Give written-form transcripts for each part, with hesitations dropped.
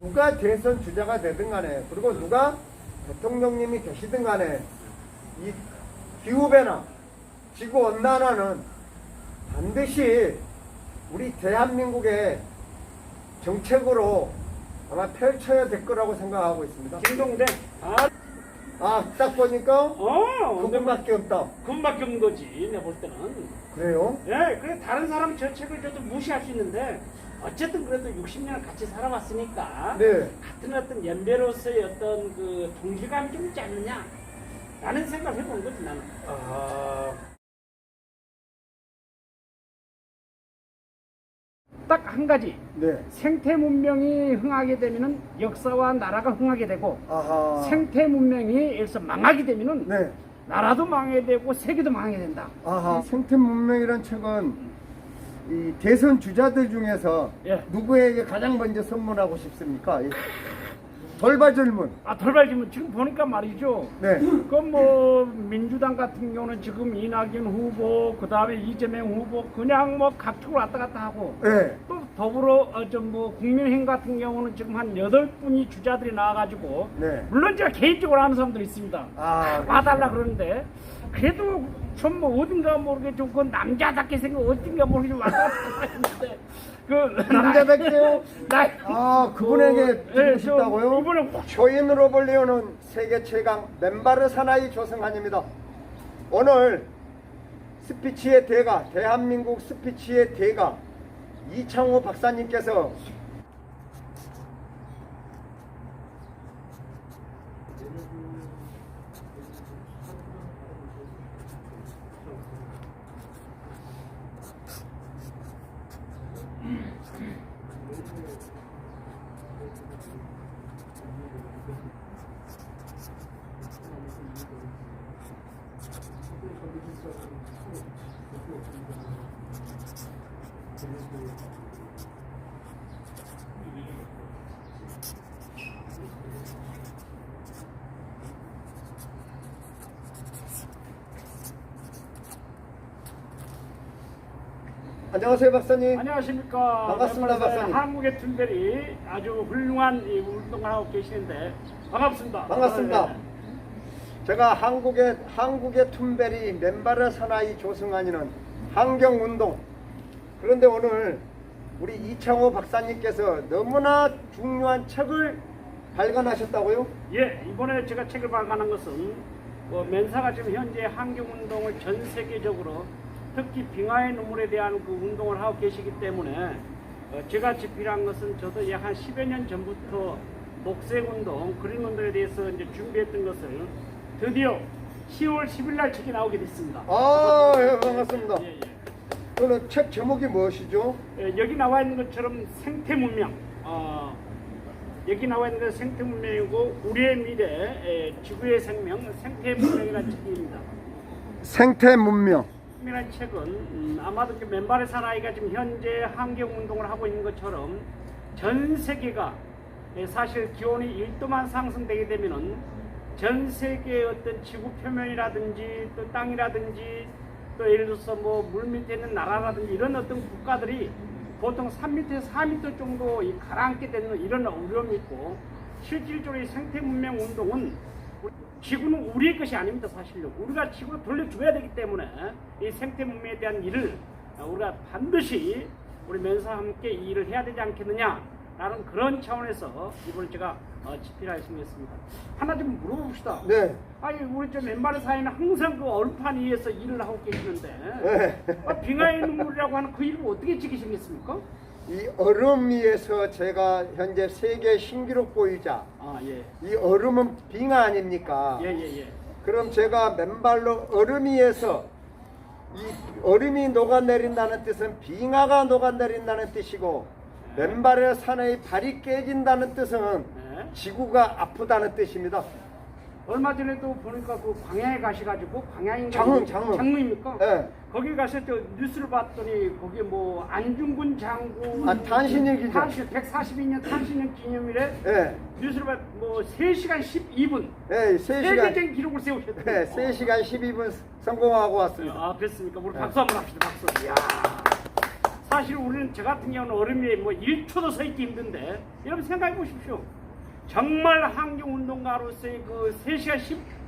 누가 대선 주자가 되든 간에, 그리고 누가 대통령님이 계시든 간에, 이 기후변화, 지구온난화는 반드시 우리 대한민국의 정책으로 아마 펼쳐야 될 거라고 생각하고 있습니다. 김동대. 딱 보니까 근데 그분밖에 없다. 그분밖에 없는 거지, 내가 볼 때는. 그래요? 예, 그래 다른 사람 저 책을 줘도 무시할 수 있는데 어쨌든 그래도 60년을 같이 살아왔으니까 네. 같은 어떤 연배로서의 어떤 그 동질감이 좀 있지 않느냐 라는 생각을 해본 거지 나는. 딱 한 가지. 네. 생태 문명이 흥하게 되면은 역사와 나라가 흥하게 되고, 아하. 생태 문명이 일서 망하게 되면은 네. 나라도 망하게 되고 세계도 망하게 된다. 아하. 생태 문명이란 책은 이 대선 주자들 중에서 예. 누구에게 가장 먼저 선물하고 싶습니까? 돌발질문. 돌발지문 지금 보니까 말이죠. 네. 그럼 뭐 민주당 같은 경우는 지금 이낙연 후보, 그 다음에 이재명 후보 그냥 뭐 각축을 왔다 갔다 하고, 네. 또 더불어 좀 뭐 국민의힘 같은 경우는 지금 한 8분이 주자들이 나와가지고, 네. 물론 제가 개인적으로 아는 사람들 있습니다. 와달라 그러는데 그래도 좀 뭐 어딘가 모르게 좀 그 남자답게 생각 어딘가 모르게 왔다 갔다 하는데 그 남자답게요? 나 그분에게 듣고 싶다고요? 이번에 쇼인으로 불리우는 세계 최강 맨바르 사나이 조승환입니다. 오늘 스피치의 대가, 대한민국 스피치의 대가 이창호 박사님께서 안녕하세요 박사님. 안녕하십니까. 반갑습니다, 박사님. 한국의 툰베리 아주 훌륭한 이 운동을 하고 계시는데 반갑습니다. 반갑습니다. 네. 제가 한국의 툰베리 맨바르 사나이 조승환이는 환경운동. 그런데 오늘 우리 이창호 박사님께서 너무나 중요한 책을 발간하셨다고요? 예, 이번에 제가 책을 발간한 것은 맨사가 지금 현재 환경운동을 전 세계적으로 특히 빙하의 눈물에 대한 그 운동을 하고 계시기 때문에 제가 집필한 것은 저도 약 한 10여 년 전부터 녹색운동, 그린운동에 대해서 이제 준비했던 것을 드디어 10월 10일 날 책이 나오게 됐습니다. 예, 반갑습니다. 예, 예. 그럼 책 제목이 무엇이죠? 여기 나와 있는 것처럼 생태 문명, 여기 나와 있는 것 생태 문명이고 우리의 미래, 지구의 생명, 생태 문명이라는 책입니다. 생태 문명. 이라는 책은 아마도 맨발의 사나이가 지금 현재 환경 운동을 하고 있는 것처럼 전 세계가 사실 기온이 1도만 상승되게 되면은 전 세계의 어떤 지구 표면이라든지 또 땅이라든지 또 예를 들어서 뭐 물 밑에 있는 나라라든지 이런 어떤 국가들이 보통 3m에서 4m 정도 가라앉게 되는 이런 어려움이 있고, 실질적으로 이 생태 문명 운동은 지구는 우리의 것이 아닙니다. 사실로 우리가 지구를 돌려줘야 되기 때문에 이 생태 문명에 대한 일을 우리가 반드시 우리 맨사와 함께 이 일을 해야 되지 않겠느냐 라는 그런 차원에서 이번에 제가 집필하였습니다. 하나 좀 물어봅시다. 네. 아니 우리 저 맨바르 사이는 항상 그 얼판 위에서 일을 하고 계시는데 네. 빙하의 눈물이라고 하는 그 이름을 어떻게 지키시겠습니까? 이 얼음 위에서 제가 현재 세계 신기록 보유자. 예. 이 얼음은 빙하 아닙니까? 예. 그럼 제가 맨발로 얼음 위에서 이 얼음이 녹아내린다는 뜻은 빙하가 녹아내린다는 뜻이고, 맨발의 산의 발이 깨진다는 뜻은 네. 지구가 아프다는 뜻입니다. 얼마 전에도 보니까 그 광야에 가셔가지고 광야인가 장흥입니까? 네. 거기 가서 저 뉴스를 봤더니 거기 뭐 안중근 장군 탄신일 기념. 142년 탄신일 기념일에 네. 뉴스를 봤 뭐 3시간 12분 네, 3시간. 세계적인 기록을 세우셨대요. 네, 3시간 12분 성공하고 왔습니다. 그렇습니까? 우리 박수 한번 합시다. 박수. 이야. 사실 우리는 저 같은 경우는 얼음에 뭐 1초도 서 있기 힘든데 여러분 생각해 보십시오. 정말 환경운동가로서의 그 3시간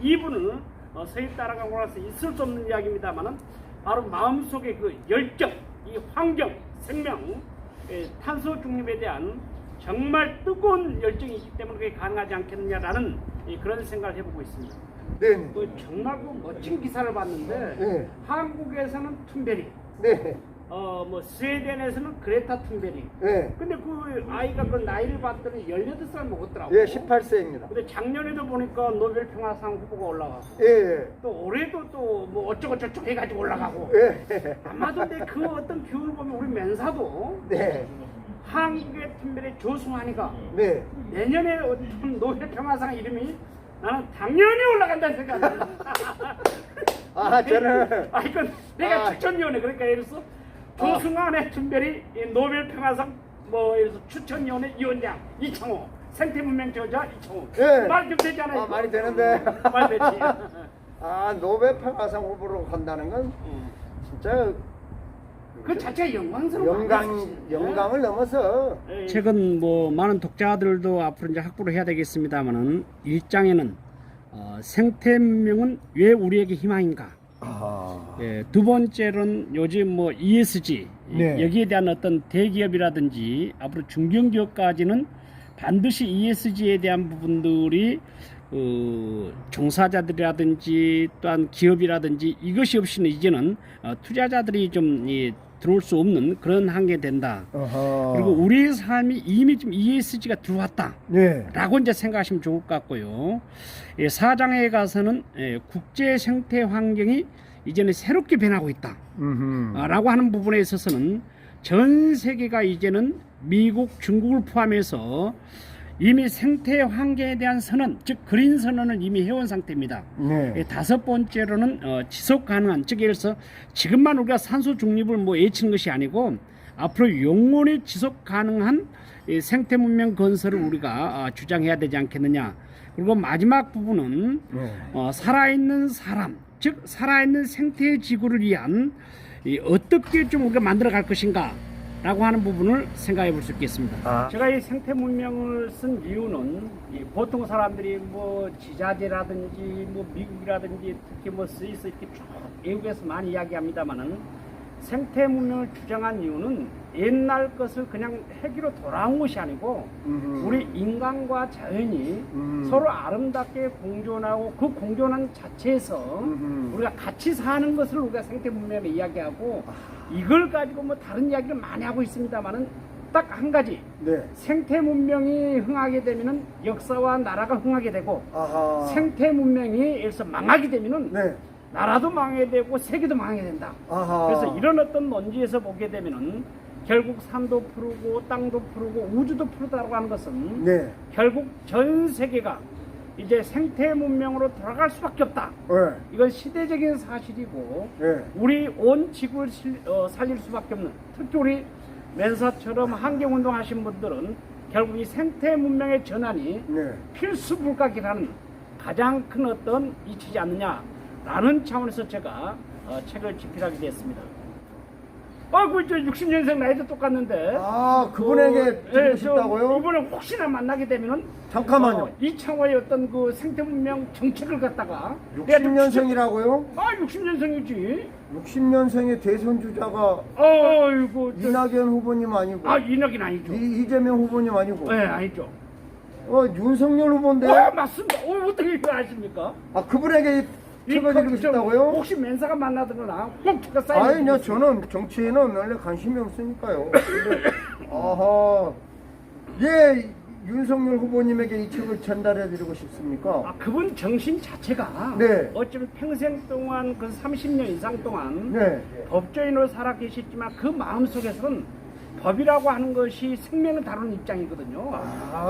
12분을 서 있다라고 해서 있을 수 없는 이야기입니다만은 바로 마음속에 그 열정, 이 환경, 생명, 탄소 중립에 대한 정말 뜨거운 열정이 있기 때문에 그게 가능하지 않겠느냐라는 그런 생각을 해보고 있습니다. 네. 정말 그 멋진 기사를 봤는데 네. 한국에서는 툰베리, 네. 뭐 스웨덴에서는 그레타 툰베리. 네. 근데 그 아이가 그 나이를 봤더니 18살 먹었더라고. 예, 18세입니다. 근데 작년에도 보니까 노벨 평화상 후보가 올라가고 예. 또 올해도 또 뭐 어쩌고저쩌고 해가지고 올라가고. 예. 아마도 근데 그 어떤 기운을 보면 우리 men사도 네. 한국의 툰베리 조승환이가 네. 내년에 어떤 노벨 평화상 이름이 나는 당연히 올라간다는 생각을. 아, 저는 아 이건 내가 아. 추천위원회 그러니까 예를 들어서 조승환의 툰베리 노벨 평화상 뭐 예를 들어서 추천위원회 위원장 이창호, 생태문명 저자 이창호. 예. 말 좀 되잖아요. 아, 말이 되는데. 말 되지. 아, 노벨 평화상 후보로 간다는 건 진짜 그 자체가 영광스러운 영광을 넘어서 최근 뭐 많은 독자들도 앞으로 이제 확보를 해야 되겠습니다만은 일장에는 생태문명은 왜 우리에게 희망인가? 예, 두 번째로는 요즘 뭐 ESG 네. 여기에 대한 어떤 대기업이라든지 앞으로 중견기업까지는 반드시 ESG에 대한 부분들이 종사자들이라든지 또한 기업이라든지 이것이 없이는 이제는 투자자들이 좀 들어올 수 없는 그런 한계 된다. 어허. 그리고 우리의 삶이 이미 좀 ESG가 들어왔다. 네. 라고 이제 생각하시면 좋을 것 같고요. 예, 사장에 가서는 국제 생태 환경이 이제는 새롭게 변하고 있다. 라고 하는 부분에 있어서는 전 세계가 이제는 미국, 중국을 포함해서 이미 생태 환경에 대한 선언, 즉 그린 선언을 이미 해온 상태입니다. 네. 다섯 번째로는 지속 가능한, 즉 예를 들어서 지금만 우리가 산소 중립을 뭐 외치는 것이 아니고 앞으로 영원히 지속 가능한 생태 문명 건설을 우리가 주장해야 되지 않겠느냐. 그리고 마지막 부분은 살아있는 사람, 즉 살아있는 생태 지구를 위한 어떻게 좀 우리가 만들어 갈 것인가 라고 하는 부분을 생각해 볼 수 있겠습니다. 제가 이 생태 문명을 쓴 이유는 보통 사람들이 뭐 지자재라든지 뭐 미국이라든지 특히 뭐 스위스 이렇게 쭉 외국에서 많이 이야기합니다만은 생태 문명을 주장한 이유는 옛날 것을 그냥 회귀로 돌아온 것이 아니고 우리 인간과 자연이 서로 아름답게 공존하고 그 공존한 자체에서 우리가 같이 사는 것을 우리가 생태 문명을 이야기하고 이걸 가지고 뭐 다른 이야기를 많이 하고 있습니다만은 딱 한 가지 네. 생태 문명이 흥하게 되면은 역사와 나라가 흥하게 되고 아하. 생태 문명이 예를 들어서 망하게 되면은 네. 나라도 망하게 되고 세계도 망하게 된다. 아하. 그래서 이런 어떤 논지에서 보게 되면은 결국 산도 푸르고 땅도 푸르고 우주도 푸르다고 하는 것은 네. 결국 전 세계가 이제 생태 문명으로 돌아갈 수밖에 없다. 네. 이건 시대적인 사실이고 네. 우리 온 지구를 살릴 수밖에 없는, 특히 우리 맨사처럼 환경운동 하신 분들은 결국 이 생태 문명의 전환이 네. 필수 불가기라는 가장 큰 어떤 이치지 않느냐라는 차원에서 제가 책을 집필하게 됐습니다. 그 60년생 나이도 똑같는데. 아, 그분에게 듣고 싶다고요? 이번에 혹시나 만나게 되면은 잠깐만요. 이창호의 어떤 그 생태 문명 정책을 갖다가 60년생이라고요? 60년생이지. 60년생의 대선 주자가 아이고. 이낙연 후보님 아니고 이낙연 아니죠. 이재명 후보님 아니고 네, 아니죠. 윤석열 후보인데? 맞습니다. 어떻게 이거 아십니까? 아, 그분에게 책을 드리고 싶다고요? 혹시 men사가 만나든거나 꼭 제가 사인. 아니요, 저는 정치에는 원래 관심이 없으니까요. 근데, 아하, 예, 윤석열 후보님에게 이 책을 전달해 드리고 싶습니까? 그분 정신 자체가 네. 어쩌면 평생 동안 그 30년 이상 동안 네. 법조인으로 살아 계셨지만 그 마음속에서는 법이라고 하는 것이 생명을 다루는 입장이거든요.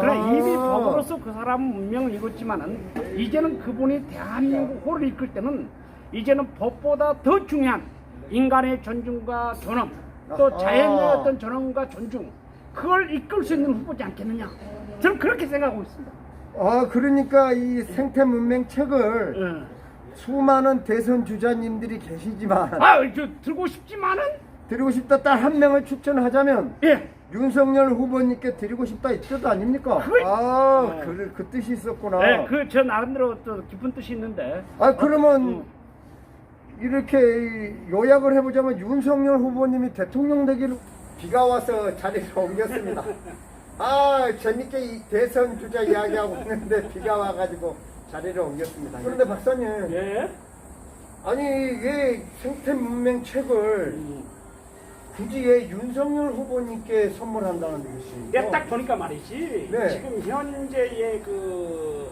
그러나 이미 법으로서 그 사람은 문명을 읽었지만은 이제는 그분이 대한민국 호를 이끌 때는 이제는 법보다 더 중요한 인간의 존중과 존엄, 또 자연의 어떤 존엄과 존중, 그걸 이끌 수 있는 후보지 않겠느냐. 저는 그렇게 생각하고 있습니다. 그러니까 이 생태 문명 책을 수많은 대선 주자님들이 계시지만 저 들고 싶지만은 드리고 싶다 딱 한 명을 추천하자면 예. 윤석열 후보님께 드리고 싶다 이 뜻 아닙니까? 그걸- 아, 네. 그 뜻이 있었구나. 네, 그 저 나름대로 또 깊은 뜻이 있는데. 아, 그러면 음. 이렇게 요약을 해보자면 윤석열 후보님이 대통령 되기를 비가 와서 자리를 옮겼습니다. 아, 재밌게 이 대선 주자 이야기하고 있는데 비가 와가지고 자리를 옮겼습니다. 그런데 박사님, 예. 아니 왜 생태문명 책을 음. 굳이 왜 윤석열 후보님께 선물한다는 뜻입니까? 내가 딱 보니까 말이지. 네. 지금 현재의 그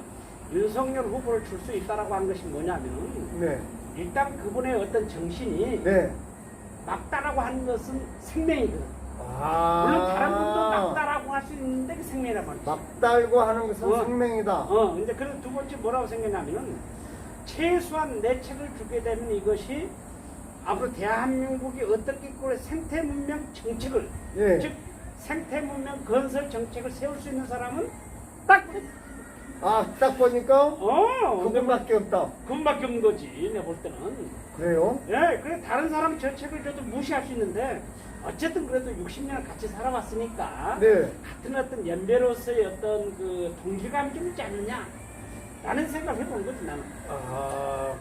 윤석열 후보를 줄 수 있다라고 한 것이 뭐냐면은 네, 일단 그분의 어떤 정신이 네. 막다라고 하는 것은 생명이거든. 아, 물론 다른 분도 막다라고 할 수 있는데 그 생명이란 말이지. 막달고 하는 것은 생명이다. 근데 그래서 두 번째 뭐라고 생각하냐면은 최소한 내 책을 주게 되면 이것이 앞으로 대한민국이 어떻게 꼴 생태 문명 정책을 예. 즉 생태 문명 건설 정책을 세울 수 있는 사람은 딱 아, 딱 보니까 근데 그분밖에 없다. 그분밖에 없는 거지 내가 볼 때는. 그래요? 예, 그래 다른 사람 저 책을 줘도 무시할 수 있는데 어쨌든 그래도 60년을 같이 살아왔으니까 네. 같은 어떤 연배로서의 어떤 그 동질감이 좀 있지 않느냐 라는 생각을 해본 거지 나는. 아,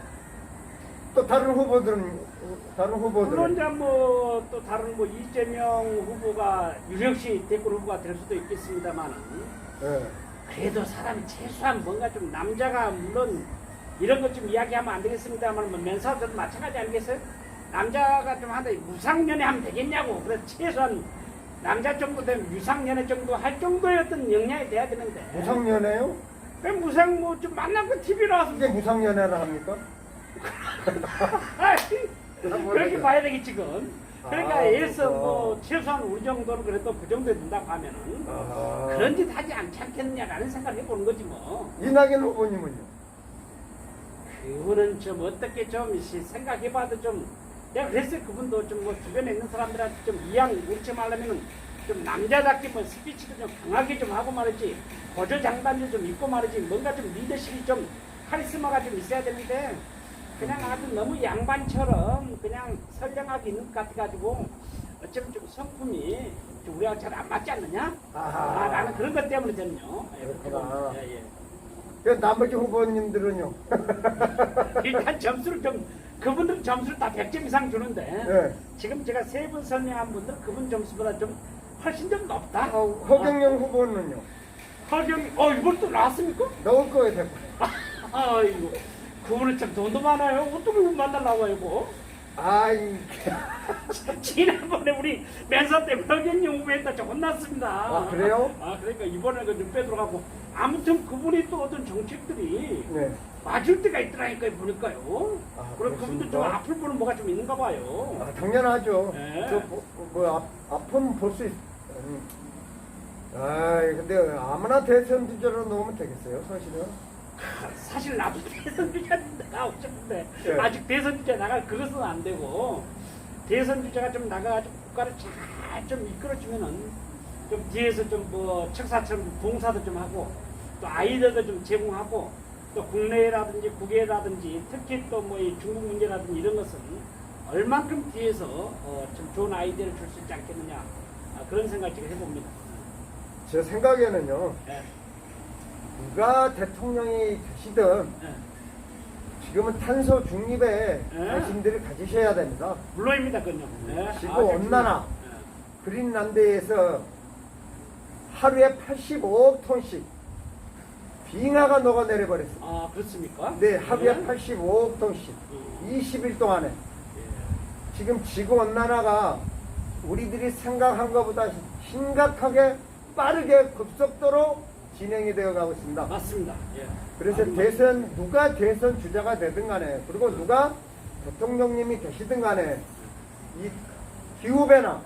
또 다른 후보들은 물론 이제 뭐 또 다른 뭐 이재명 후보가 유력시 대권 후보가 될 수도 있겠습니다만은 예. 그래도 사람이 최소한 뭔가 좀 남자가 물론 이런 것 좀 이야기하면 안 되겠습니다만 뭐 면사도 마찬가지 아니겠어요? 남자가 좀 한다 무상연애 하면 되겠냐고. 그래서 최소한 남자 정도 되면 유상연애 정도 할 정도의 어떤 역량이 돼야 되는데 무상연애요? 그 무상 뭐 좀 만나고 TV 나와서 이게 무상연애를 합니까? 그렇게 봐야 되겠지 지금. 그러니까 아, 예를 들어서 그렇구나. 뭐 최소한 우리 정도는 그래도 그 정도에 든다고 하면은 아. 그런 짓 하지 않지 않겠느냐라는 생각을 해보는 거지 뭐. 이낙연 후보님은요? 그거는 좀 어떻게 좀 생각해봐도 좀 내가 그랬어요. 그분도 좀 뭐 주변에 있는 사람들한테 좀 이양 웃지 말려면은 좀 남자답게 뭐 스피치도 좀 강하게 좀 하고 말이지 고조장단도 좀 있고 말이지 뭔가 좀 리더십이 좀 카리스마가 좀 있어야 되는데 그냥 아주 너무 양반처럼 그냥 선량하게 있는 것 같아가지고 어쩌면 좀 성품이 좀 우리하고 잘 안 맞지 않느냐? 아하. 나는 그런 것 때문에 저는요. 그렇구나. 예, 예. 그 나머지 후보님들은요? 일단 점수를 좀 그분들 점수를 다 100점 이상 주는데 네. 지금 제가 세 분 설명한 분들 그분 점수보다 좀 훨씬 좀 높다. 허경영 후보는요? 허경 이것도 나왔습니까? 넣을 거예요, 대표. 아이고 그분은 참 돈도 많아요. 어떻게 그분 만나려고 이거? 아이, 지난번에 우리 면사 때 허경영 후보에다 좀 혼났습니다. 아, 그래요? 그러니까 이번에는 좀 빼도록 하고 아무튼 그분이 또 어떤 정책들이 네. 맞을 때가 있더라니까요 보니까요. 아, 그리고 그분도 좀 그렇습니까? 앞을 보는 뭐가 좀 있는가 봐요. 아, 당연하죠. 네. 앞은 볼 수 있. 근데 아무나 대선 주자로 넣으면 되겠어요, 사실은. 사실 나도 대선 주자 나가고 싶은데 네. 아직 대선 주자 나갈 그것은 안 되고 대선 주자가 좀 나가가지고 국가를 잘 좀 이끌어주면은 좀 뒤에서 좀 뭐 책사처럼 봉사도 좀 하고 또 아이디어도 좀 제공하고 또 국내라든지 국외라든지 특히 또 뭐 이 중국 문제라든지 이런 것은 얼만큼 뒤에서 좀 좋은 아이디어를 줄 수 있지 않겠느냐 그런 생각을 지금 해봅니다. 제 생각에는요, 예. 누가 대통령이 되시든 예. 지금은 탄소 중립에 네. 관심들을 가지셔야 됩니다. 물론입니다, 그건요. 예. 지구 아주 온난화. 예. 그린란드에서 하루에 85억 톤씩 빙하가 녹아내려 버렸습니다. 그렇습니까? 네, 하루에 예. 85억 톤씩 20일 동안에 예. 지금 지구 온난화가 우리들이 생각한 것보다 심각하게 빠르게 급속도로 진행이 되어 가고 있습니다. 맞습니다. 예. 그래서 누가 대선 주자가 되든 간에 그리고 누가 대통령님이 되시든 간에 이 기후변화,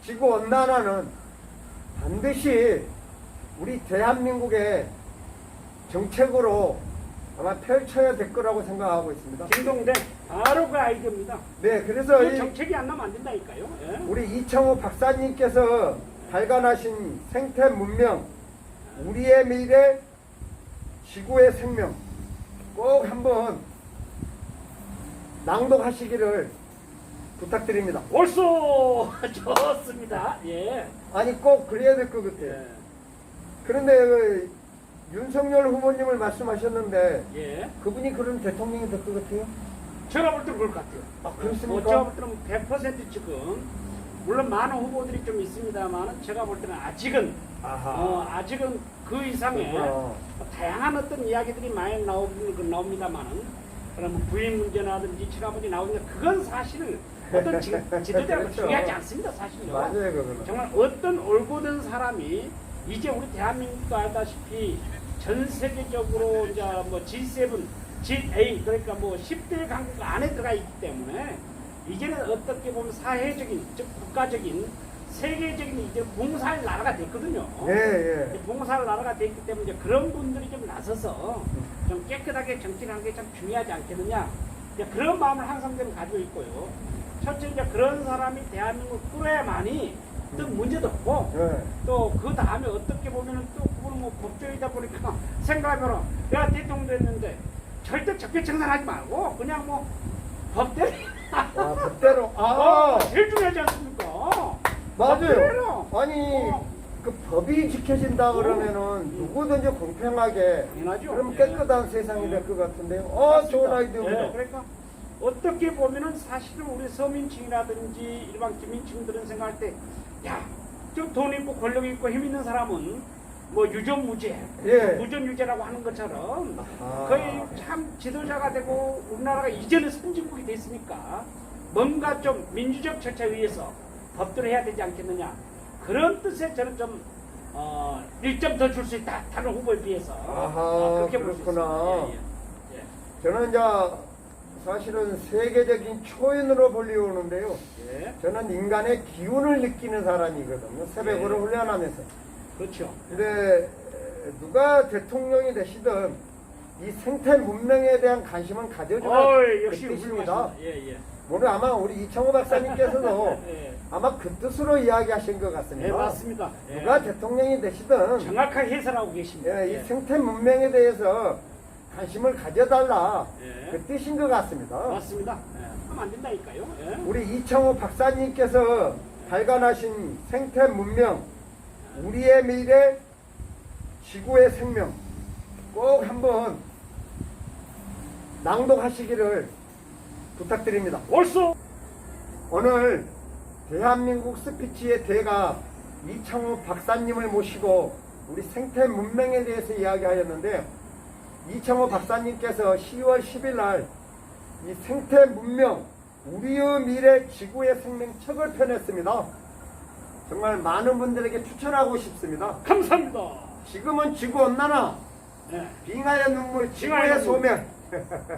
지구 온난화는 반드시 우리 대한민국의 정책으로 아마 펼쳐야 될 거라고 생각하고 있습니다. 김동대 바로 그 아이디어입니다. 네, 그래서 그 정책이 안 나면 안 된다니까요. 예. 우리 이창호 박사님께서 발간하신 생태 문명, 우리의 미래, 지구의 생명 꼭 한번 낭독하시기를 부탁드립니다. 옳소. 좋습니다. 예. 아니 꼭 그래야 될 것 같아요. 예. 그런데 그 윤석열 후보님을 말씀하셨는데 예. 그분이 그런 대통령이 될 것 같아요? 제가 볼 때는 그럴 것 같아요. 아 그렇습니까? 제가 볼 때는 100% 지금 물론 많은 후보들이 좀 있습니다만 제가 볼 때는 아직은 아직은 그 이상의 그렇구나. 다양한 어떤 이야기들이 많이 나옵니다만은 그러면 부인 문제라든지 치가문이 나오는데 그건 사실 어떤 지도자가 그렇죠. 중요하지 않습니다. 사실요. 맞아요 그거는. 정말 어떤 올곧은 사람이 이제 우리 대한민국도 알다시피 전 세계적으로 이제 뭐 G7, G8 그러니까 뭐 10대 강국 안에 들어가 있기 때문에 이제는 어떻게 보면 사회적인 즉 국가적인 세계적인 이제 봉사할 나라가 됐거든요. 예, 예. 봉사할 나라가 됐기 때문에 이제 그런 분들이 좀 나서서 좀 깨끗하게 정치를 하는 게 참 중요하지 않겠느냐. 이제 그런 마음을 항상 좀 가지고 있고요. 첫째 이제 그런 사람이 대한민국을 꾸려야만이 어떤 문제도 없고 예. 또 그 다음에 어떻게 보면은 또 그거는 뭐 법조이다 보니까 생각해보라. 내가 대통령 됐는데 절대 적폐청산하지 말고 그냥 뭐 법대로 와 그대로 아 제일 중요하지 않습니까? 맞아요. 법대로. 아니 그 법이 지켜진다 그러면은 누구든지 공평하게 당연하죠. 그럼 예. 깨끗한 세상이 될 것 같은데요. 좋은 맞습니다. 아이디어입니다. 예, 그러니까 어떻게 보면은 사실은 우리 서민층이라든지 일반 기민층들은 생각할 때, 야, 좀 돈 있고 권력 있고 힘 있는 사람은 뭐 유전무죄, 예. 무전유죄라고 하는 것처럼 아하. 거의 참 지도자가 되고 우리나라가 이제는 선진국이 됐으니까 뭔가 좀 민주적 절차에 의해서 법대로 해야 되지 않겠느냐 그런 뜻에 저는 좀 1점 더 줄 수 있다 다른 후보에 비해서 그렇게 볼 수 그렇구나. 있습니다. 예, 예. 저는 이제 사실은 세계적인 초인으로 불리우는데요. 예. 저는 인간의 기운을 느끼는 사람이거든요. 새벽으로 예. 훈련하면서. 그렇죠. 근데 누가 대통령이 되시든 이 생태 문명에 대한 관심은 가져줘야 역시 그 뜻입니다. 예, 예. 오늘 아마 우리 이창호 박사님께서도 예. 아마 그 뜻으로 이야기하신 것 같습니다. 예, 맞습니다. 예. 누가 대통령이 되시든 정확하게 해설하고 계십니다. 이 생태 문명에 대해서 관심을 가져달라 예. 그 뜻인 것 같습니다. 맞습니다. 예. 하면 안 된다니까요. 예. 우리 이창호 박사님께서 발간하신 생태 문명, 우리의 미래, 지구의 생명 꼭 한번 낭독하시기를 부탁드립니다. 옳소. 오늘 대한민국 스피치의 대가 이창호 박사님을 모시고 우리 생태 문명에 대해서 이야기하였는데 이창호 박사님께서 10월 10일 날 이 생태 문명, 우리의 미래, 지구의 생명 책을 펴냈습니다. 정말 많은 분들에게 추천하고 싶습니다. 감사합니다. 지금은 지구온난화, 예. 빙하의 눈물, 빙하의 지구의 눈물. 소멸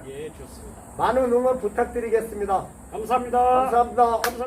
예, 좋습니다. 많은 응원 부탁드리겠습니다. 감사합니다. 감사합니다. 감사합니다.